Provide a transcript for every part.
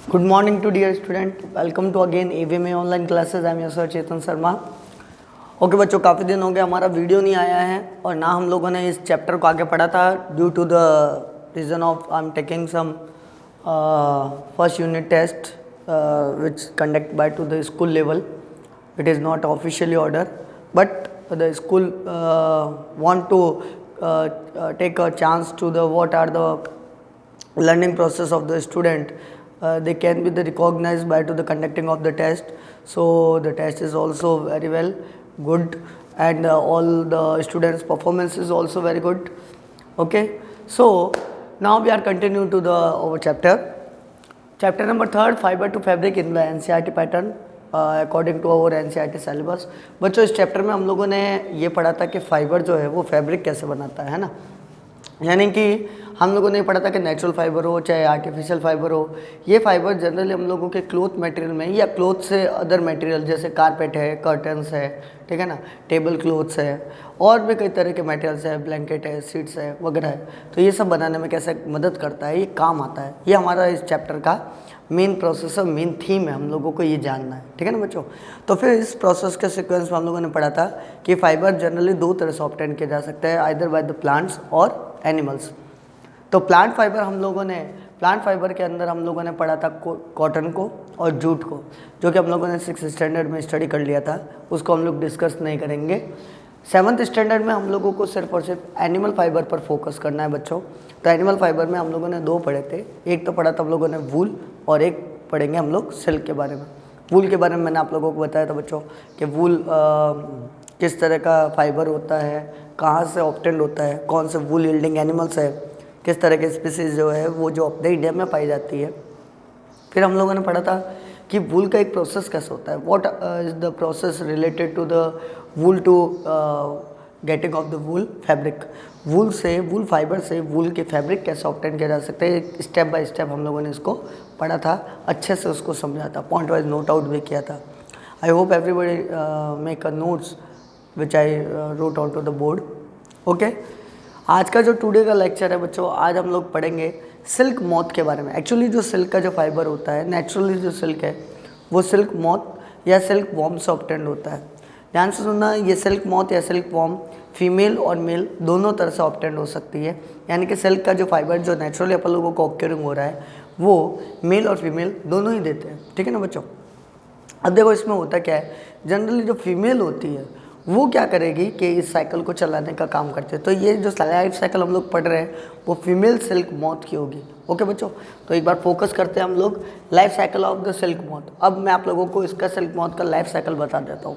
Good morning to dear student. Welcome to again AVMA online classes. I am your sir Chetan Sharma. Okay बच्चों, काफ़ी दिन हो गया हमारा वीडियो नहीं आया है और ना हम लोगों ने इस चैप्टर को आगे पढ़ा था due to the reason of I am taking some first unit test which conduct by to the school level. It is not officially order, but the school want to take a chance to the what are the learning process of the student. They can be the recognized by to the conducting of the test. So the test is also very well good, and all the students performance is also very good. Okay, so now we are continuing to the our chapter number 3, fiber to fabric in the NCERT pattern according to our NCERT syllabus. बच्चों, इस chapter में हम लोगों ने ये पढ़ा था कि फाइबर जो है वो फैब्रिक कैसे बनाता है ना. यानी कि हम लोगों ने पढ़ा था कि नेचुरल फाइबर हो चाहे आर्टिफिशियल फाइबर हो, ये फाइबर जनरली हम लोगों के क्लोथ मटेरियल में या क्लोथ से अदर मटेरियल जैसे कारपेट है, कर्टन्स है, ठीक है ना, टेबल क्लोथ्स है, और भी कई तरह के मटेरियल्स है, ब्लैंकेट है, सीट्स है वगैरह है. तो ये सब बनाने में कैसे मदद करता है, ये काम आता है. ये हमारा इस चैप्टर का मेन प्रोसेस और मेन थीम है, हम लोगों को ये जानना है. ठीक है ना बच्चों. तो फिर इस प्रोसेस के सीक्वेंस में हम लोगों ने पढ़ा था कि फाइबर जनरली दो तरह से ऑब्टेन किया जा सकता है, आइदर बाय द प्लांट्स और एनिमल्स. तो प्लांट फाइबर प्लांट फाइबर के अंदर हम लोगों ने पढ़ा था कॉटन को और जूट को, जो कि हम लोगों ने 6th स्टैंडर्ड में स्टडी कर लिया था. उसको हम लोग डिस्कस नहीं करेंगे. 7th स्टैंडर्ड में हम लोगों को सिर्फ और सिर्फ एनिमल फाइबर पर फोकस करना है बच्चों. तो एनिमल फाइबर में हम लोगों ने दो पढ़े थे. एक तो पढ़ा था हम लोगों ने वूल, और एक पढ़ेंगे हम लोग सिल्क के बारे में. वूल के बारे में मैंने आप लोगों को बताया था बच्चों कि वूल किस तरह का फाइबर होता है, कहाँ से ऑब्टेन्ड होता है, कौन से वूल यील्डिंग एनिमल्स है, किस तरह के स्पीसीज जो है वो जो अपने इंडिया में पाई जाती है. फिर हम लोगों ने पढ़ा था कि वूल का एक प्रोसेस कैसे होता है, what is the process related to the wool to getting off the wool fabric. Wool fibre से वूल के फैब्रिक कैसे ऑब्टेन किया जा सकता है, स्टेप बाय स्टेप हम लोगों ने इसको पढ़ा था, अच्छे से उसको समझा था, पॉइंट वाइज नोट आउट भी किया था. I hope everybody make a notes which I wrote out to the board. Okay, आज का जो टुडे का लेक्चर है बच्चों, आज हम लोग पढ़ेंगे सिल्क मॉथ के बारे में. एक्चुअली जो सिल्क का जो फाइबर होता है, नेचुरली जो सिल्क है वो सिल्क मॉथ या सिल्क वॉर्म से ऑब्टेन्ड होता है. ध्यान से सुनना, ये सिल्क मॉथ या सिल्क वॉर्म फीमेल और मेल दोनों तरह से ऑब्टेन्ड हो सकती है. यानी कि सिल्क का जो फाइबर जो नेचुरली अपन लोगों को ऑक्यूरिंग हो रहा है वो मेल और फीमेल दोनों ही देते हैं. ठीक है ना बच्चों. अब देखो इसमें होता क्या है, जनरली जो फीमेल होती है वो क्या करेगी कि इस साइकिल को चलाने का काम करते हैं. तो ये जो लाइफ साइकिल हम लोग पढ़ रहे हैं वो फीमेल सिल्क मॉथ की होगी. ओके बच्चों, तो एक बार फोकस करते हैं हम लोग life cycle of the silk moth. अब मैं आप लोगों को इसका सिल्क मॉथ का लाइफ साइकिल बता देता हूँ.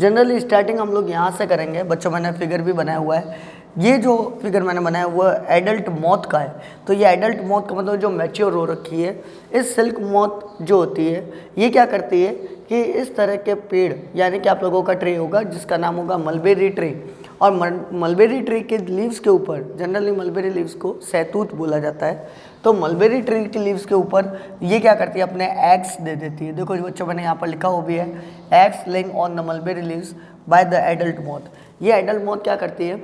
जनरली स्टार्टिंग हम लोग यहाँ से करेंगे बच्चों. मैंने फिगर भी बनाया हुआ है. ये जो फिगर मैंने बनाया हुआ एडल्ट मॉथ का है. तो ये एडल्ट मॉथ का मतलब जो मैच्योर हो रखी है. इस सिल्क मॉथ जो होती है ये क्या करती है कि इस तरह के पेड़, यानी कि आप लोगों का ट्री होगा जिसका नाम होगा मलबेरी ट्री, और मलबेरी ट्री के लीव्स के ऊपर, जनरली मलबेरी लीव्स को सहतूत बोला जाता है. तो मलबेरी ट्री के लीव्स के ऊपर ये क्या करती है, अपने एग्स दे देती है. देखो बच्चों मैंने यहाँ पर लिखा हुआ भी है, eggs laying on the mulberry leaves by the adult moth. ये एडल्ट मॉथ क्या करती है,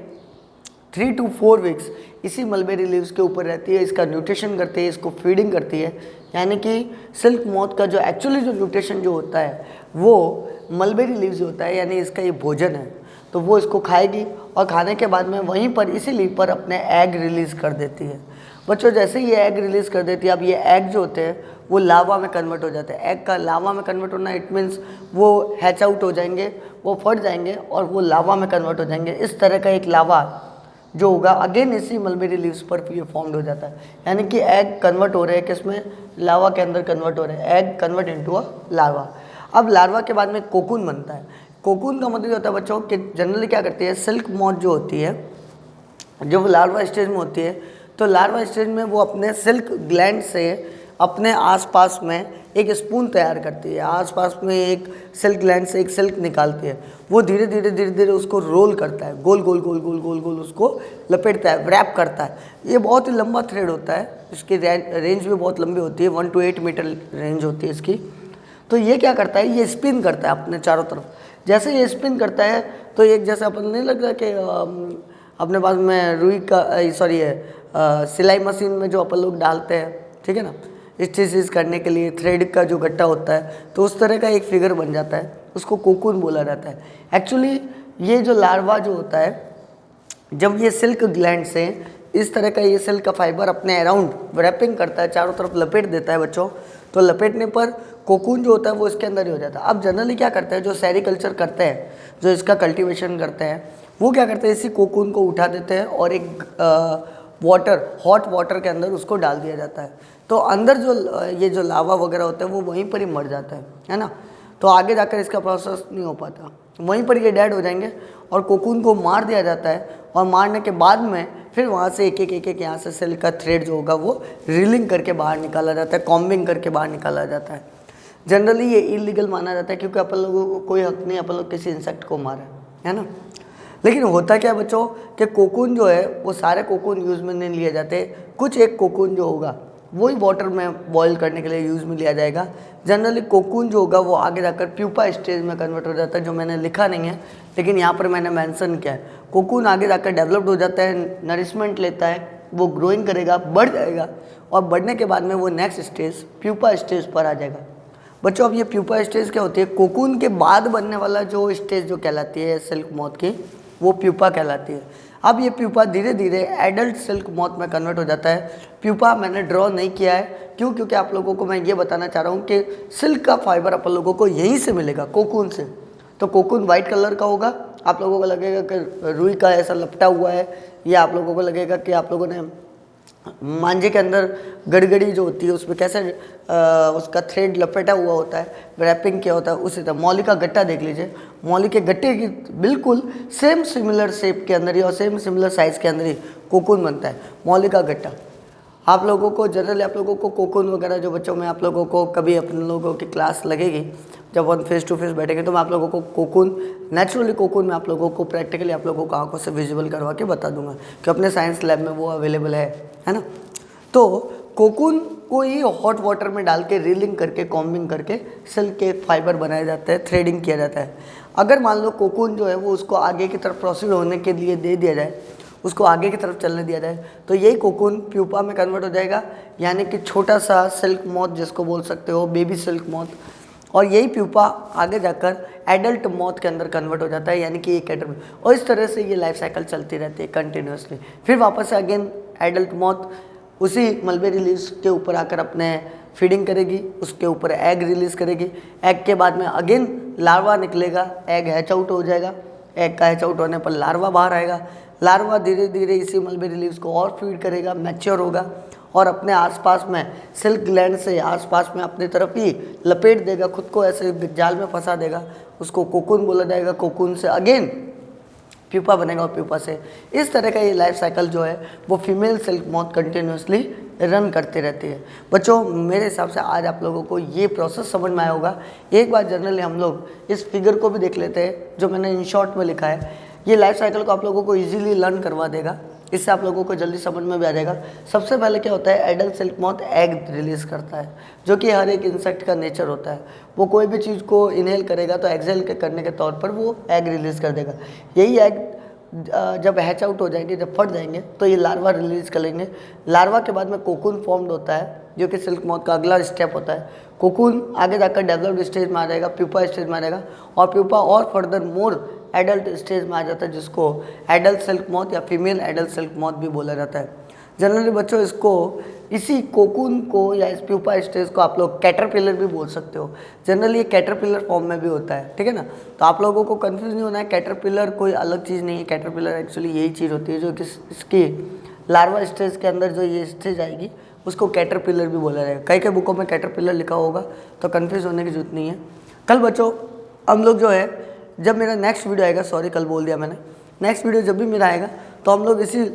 3 to 4 वीक्स इसी मलबेरी लीव्स के ऊपर रहती है, इसका न्यूट्रिशन करती है, इसको फीडिंग करती है. यानी कि सिल्क मॉथ का जो एक्चुअली जो न्यूट्रिशन जो होता है वो मलबेरी लीव्स होता है, यानी इसका ये भोजन है. तो वो इसको खाएगी और खाने के बाद में वहीं पर इसी लीव पर अपने एग रिलीज़ कर देती है. बच्चों जैसे ही ये एग रिलीज़ कर देती है, अब ये एग जो होते हैं वो लावा में कन्वर्ट हो जाते हैं. एग का लावा में कन्वर्ट होना इट मीन्स वो हैच आउट हो जाएंगे, वो फट जाएंगे और वो लावा में कन्वर्ट हो जाएंगे. इस तरह का एक लावा जो होगा अगेन इसी मलबेरी लीव्स पर ये फॉर्म्ड हो जाता है. यानी कि एग कन्वर्ट हो रहे हैं किसमें, लावा के अंदर कन्वर्ट हो रहे हैं. Egg convert into a larva. अब लार्वा के बाद में कोकून बनता है. कोकून का मतलब होता है बच्चों कि जनरली क्या करती है, सिल्क मॉथ जो होती है जब लार्वा स्टेज में होती है तो लार्वा स्टेज में वो अपने सिल्क ग्लैंड से अपने आसपास में एक स्पून तैयार करती है. आसपास में एक सिल्क ग्लैंड से एक सिल्क निकालती है. वो धीरे धीरे उसको रोल करता है, गोल गोल गोल गोल गोल गोल उसको लपेटता है, रैप करता है. ये बहुत ही लंबा थ्रेड होता है, इसकी रेंज भी बहुत लंबी होती है, 1 to 8 मीटर रेंज होती है इसकी. तो ये क्या करता है, ये स्पिन करता है अपने चारों तरफ. जैसे ये स्पिन करता है तो एक जैसे अपन नहीं लग रहा कि अपने पास में रुई का सिलाई मशीन में जो अपन लोग डालते हैं, ठीक है ना, स्टिचेस करने के लिए थ्रेड का जो गट्टा होता है, तो उस तरह का एक फिगर बन जाता है, उसको कोकून बोला जाता है। एक्चुअली ये जो लार्वा जो होता है, जब ये सिल्क ग्लैंड से इस तरह का ये सिल्क का फाइबर अपने अराउंड रैपिंग करता है, चारों तरफ लपेट देता है बच्चों, तो लपेटने पर कोकून जो होता है वो इसके अंदर ही हो जाता है। अब जनरली क्या करते हैं जो सेरिकल्चर करते हैं, जो इसका कल्टीवेशन करते हैं, वो क्या करते हैं इसी कोकून को उठा देते हैं और एक हॉट वाटर के अंदर उसको डाल दिया जाता है। तो अंदर जो ये जो लावा वगैरह होता है वो वहीं पर ही मर जाता है ना। तो आगे जाकर इसका प्रोसेस नहीं हो पाता, वहीं पर ये डेड हो जाएंगे और कोकून को मार दिया जाता है। और मारने के बाद में फिर वहाँ से एक एक यहाँ से सेल का थ्रेड जो होगा वो रीलिंग करके बाहर निकाला जाता है, कॉम्बिंग करके बाहर निकाला जाता है। जनरली ये इलीगल माना जाता है क्योंकि अपन लोगों को कोई हक नहीं अपन लोग किसी इंसेक्ट को मारे, है ना। लेकिन होता क्या बच्चों कि कोकून जो है वो सारे कोकून यूज़ में नहीं लिए जाते, कुछ एक कोकून जो होगा वही वाटर में बॉईल करने के लिए यूज़ में लिया जाएगा। जनरली कोकून जो होगा वो आगे जाकर प्यूपा स्टेज में कन्वर्ट हो जाता है, जो मैंने लिखा नहीं है लेकिन यहाँ पर मैंने मेंशन किया है। कोकून आगे जाकर डेवलप्ड हो जाता है, नरिशमेंट लेता है, वो ग्रोइंग करेगा, बढ़ जाएगा और बढ़ने के बाद में वो नेक्स्ट स्टेज प्यूपा स्टेज पर आ जाएगा। बच्चों अब ये प्यूपा स्टेज क्या होती है, कोकून के बाद बनने वाला जो स्टेज जो कहलाती है सिल्क मॉथ की, वो प्यूपा कहलाती है। अब ये प्यूपा धीरे धीरे एडल्ट सिल्क मॉथ में कन्वर्ट हो जाता है। प्यूपा मैंने ड्रॉ नहीं किया है, क्यों? क्योंकि आप लोगों को मैं ये बताना चाह रहा हूँ कि सिल्क का फाइबर अपन लोगों को यहीं से मिलेगा, कोकून से। तो कोकून वाइट कलर का होगा, आप लोगों को लगेगा कि रुई का ऐसा लपटा हुआ है, या आप लोगों को लगेगा कि आप लोगों ने मांझे के अंदर गड़गड़ी जो होती है उसमें कैसे उसका थ्रेड लपेटा हुआ होता है, रैपिंग किया होता है, उसी तरह मौली का गट्टा देख लीजिए, मौली के गट्टे की बिल्कुल सेम सिमिलर शेप के अंदर ही और सेम सिमिलर साइज़ के अंदर ही कोकून बनता है, मौली का गट्टा। आप लोगों को जनरली आप लोगों को कोकून वगैरह जो बच्चों में आप लोगों को कभी अपने लोगों की क्लास लगेगी, जब हम फेस टू फेस बैठेंगे तो मैं आप लोगों को कोकून, नेचुरली कोकून में आप लोगों को प्रैक्टिकली आप लोगों को आंखों से विजुअल करवा के बता दूंगा कि अपने साइंस लैब में वो अवेलेबल है ना। तो कोकून को ही हॉट वाटर में डाल के रीलिंग करके कॉम्बिंग करके सिल्क के फाइबर बनाए जाते हैं, थ्रेडिंग किया जाता है। अगर मान लो कोकून जो है वो उसको आगे की तरफ प्रोसीड होने के लिए दे दिया जाए, उसको आगे की तरफ चलने दिया जाए, तो यही कोकून प्यूपा में कन्वर्ट हो जाएगा, यानी कि छोटा सा सिल्क मॉथ जिसको बोल सकते हो, बेबी सिल्क मॉथ। और यही प्यूपा आगे जाकर एडल्ट मॉथ के अंदर कन्वर्ट हो जाता है, यानी कि ये कैटरपिलर। और इस तरह से ये लाइफ साइकिल चलती रहती है कंटिन्यूसली। फिर वापस से अगेन एडल्ट मॉथ उसी मलबेरी लीव्स के ऊपर आकर अपने फीडिंग करेगी, उसके ऊपर एग रिलीज़ करेगी। एग के बाद में अगेन लार्वा निकलेगा, एग हैच आउट हो जाएगा, एग का हैच आउट होने पर लार्वा बाहर आएगा। लार्वा धीरे धीरे इसी मलबेरी लीव्स को और फीड करेगा, मैच्योर होगा और अपने आसपास में सिल्क ग्लैंड से आसपास में अपनी तरफ ही लपेट देगा, खुद को ऐसे जाल में फंसा देगा, उसको कोकून बोला जाएगा। कोकून से अगेन प्यूपा बनेगा और प्यूपा से इस तरह का ये लाइफ साइकिल जो है वो female silk moth continuously run करती रहती है। बच्चों मेरे हिसाब से आज आप लोगों को ये प्रोसेस समझ में आया होगा। एक बार जनरली हम लोग इस फिगर को भी देख लेते हैं जो मैंने इन शॉर्ट में लिखा है। ये लाइफ साइकिल को आप लोगों को ईजिली लर्न करवा देगा, इससे आप लोगों को जल्दी समझ में भी आ जाएगा। सबसे पहले क्या होता है, adult silk moth egg release करता है, जो कि हर एक इंसेक्ट का नेचर होता है। वो कोई भी चीज़ को इनहेल करेगा तो एक्सहेल के करने के तौर पर वो एग रिलीज़ कर देगा। यही एग जब हैच आउट हो जाएंगे, जब फट जाएंगे तो ये लार्वा रिलीज़ करेंगे। लार्वा के बाद में कोकून फॉर्म्ड होता है, जो कि सिल्क मॉथ का अगला स्टेप होता है। कोकून आगे जाकर डेवलप्ड स्टेज में आ जाएगा, प्यूपा स्टेज में आ जाएगा और प्यूपा और फर्दर मोर एडल्ट स्टेज में आ जाता है, जिसको एडल्ट सिल्क मॉथ या फीमेल एडल्ट सिल्क मॉथ भी बोला जाता है। जनरली बच्चों इसको इसी कोकून को या इस प्यूपा स्टेज को आप लोग कैटरपिलर भी बोल सकते हो। जनरली ये कैटरपिलर फॉर्म में भी होता है, ठीक है ना। तो आप लोगों को कंफ्यूज नहीं होना है, कैटरपिलर कोई अलग चीज़ नहीं है। कैटरपिलर एक्चुअली यही चीज़ होती है जो कि इसकी लार्वा स्टेज के अंदर जो ये स्टेज आएगी उसको कैटरपिलर भी बोला जाएगा। कई कई बुकों में कैटरपिलर लिखा होगा, तो कन्फ्यूज़ होने की जरूरत नहीं है। कल बच्चों हम लोग जो है, जब मेरा नेक्स्ट वीडियो आएगा, सॉरी कल बोल दिया मैंने, नेक्स्ट वीडियो जब भी मेरा आएगा तो हम लोग इसी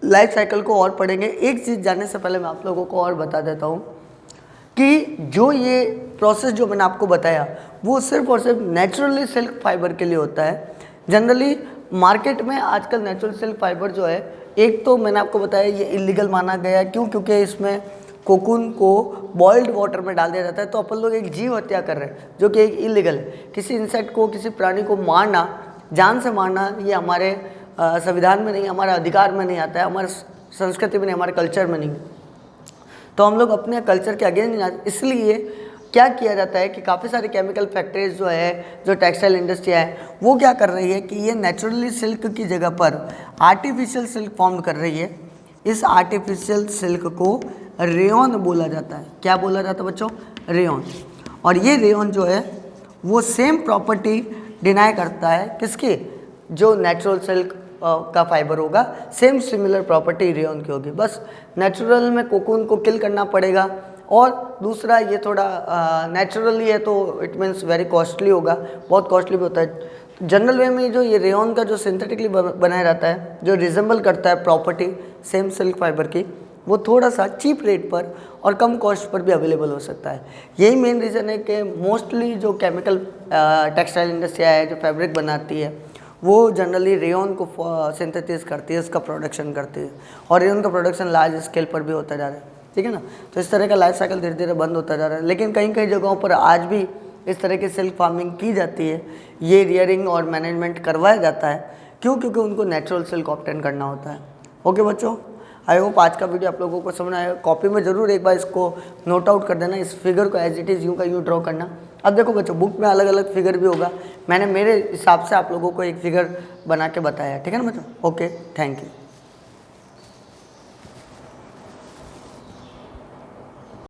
लाइफ साइकिल को और पढ़ेंगे। एक चीज़ जानने से पहले मैं आप लोगों को और बता देता हूँ कि जो ये प्रोसेस जो मैंने आपको बताया वो सिर्फ और सिर्फ नेचुरली सिल्क फाइबर के लिए होता है। जनरली मार्केट में आजकल नेचुरल सिल्क फाइबर जो है, एक तो मैंने आपको बताया ये इलीगल माना गया है। क्यों? क्योंकि इसमें कोकून को बॉइल्ड वाटर में डाल दिया जाता है। तो अपन लोग एक जीव हत्या कर रहे हैं जो कि एक इलीगल है। किसी इंसेक्ट को, किसी प्राणी को मारना, जान से मारना, ये हमारे संविधान में नहीं, हमारे अधिकार में नहीं आता है, हमारे संस्कृति में नहीं, हमारे कल्चर में नहीं। तो हम लोग अपने कल्चर के अगेंस्ट नहीं जाते। इसलिए क्या किया जाता है कि काफ़ी सारे केमिकल फैक्ट्रीज जो है, जो टेक्सटाइल इंडस्ट्री है, वो क्या कर रही है कि ये नेचुरली सिल्क की जगह पर आर्टिफिशियल सिल्क फॉर्म कर रही है। इस आर्टिफिशियल सिल्क को रेयॉन बोला जाता है। क्या बोला जाता है बच्चों? रेयॉन। और ये रेयॉन जो है वो सेम प्रॉपर्टी डिनाई करता है किसकी? जो नेचुरल सिल्क का फाइबर होगा, सेम सिमिलर प्रॉपर्टी रेयॉन की होगी। बस नेचुरल में कोकून को किल करना पड़ेगा, और दूसरा ये थोड़ा नेचुरली है तो इट मीन्स वेरी कॉस्टली होगा, बहुत कॉस्टली भी होता है। जनरल वे में जो ये रेयॉन का जो सिंथेटिकली बनाया जाता है, जो रिजेंबल करता है प्रॉपर्टी सेम सिल्क फाइबर की, वो थोड़ा सा चीप रेट पर और कम कॉस्ट पर भी अवेलेबल हो सकता है। यही मेन रीज़न है कि मोस्टली जो केमिकल टेक्सटाइल इंडस्ट्री है जो फैब्रिक बनाती है, वो जनरली रेयॉन को सिंथेसाइज करती है, उसका प्रोडक्शन करती है, और रेयॉन का प्रोडक्शन लार्ज स्केल पर भी होता जा रहा है। ठीक है ना? तो इस तरह का लाइफ साइकिल धीरे धीरे बंद होता जा रहा है, लेकिन कहीं कहीं जगहों पर आज भी इस तरह की सिल्क फार्मिंग की जाती है। ये रियरिंग और मैनेजमेंट करवाया जाता है। क्यों? क्योंकि उनको नेचुरल सिल्क ऑब्टेन करना होता है। ओके बच्चों, आई होप आज का वीडियो आप लोगों को समझ आया। कॉपी में ज़रूर एक बार इसको नोट आउट कर देना, इस फिगर को एज इट इज़ यूँ का यूँ ड्रॉ करना। अब देखो बच्चों, बुक में अलग अलग फिगर भी होगा, मैंने मेरे हिसाब से आप लोगों को एक फिगर बना के बताया। ठीक है ना बच्चों? Okay, thank you.